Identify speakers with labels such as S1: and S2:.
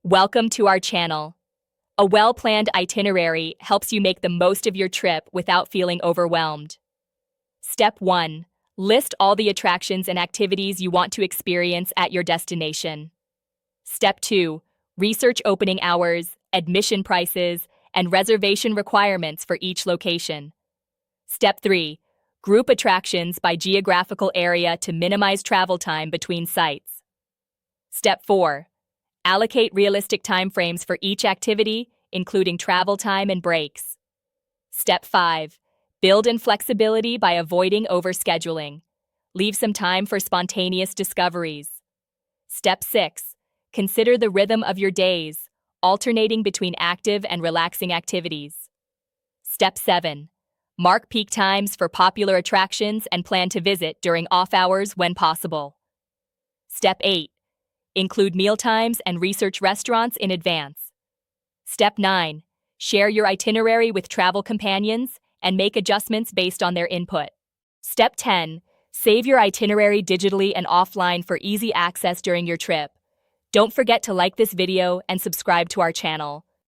S1: Welcome to our channel. A well-planned itinerary helps you make the most of your trip without feeling overwhelmed. Step 1. List all the attractions and activities you want to experience at your destination. Step 2. Research opening hours, admission prices, and reservation requirements for each location. Step 3. Group attractions by geographical area to minimize travel time between sites. Step 4. Allocate realistic timeframes for each activity, including travel time and breaks. Step 5. Build in flexibility by avoiding overscheduling. Leave some time for spontaneous discoveries. Step 6. Consider the rhythm of your days, alternating between active and relaxing activities. Step 7. Mark peak times for popular attractions and plan to visit during off hours when possible. Step 8. Include mealtimes and research restaurants in advance. Step 9. Share your itinerary with travel companions and make adjustments based on their input. Step 10. Save your itinerary digitally and offline for easy access during your trip. Don't forget to like this video and subscribe to our channel.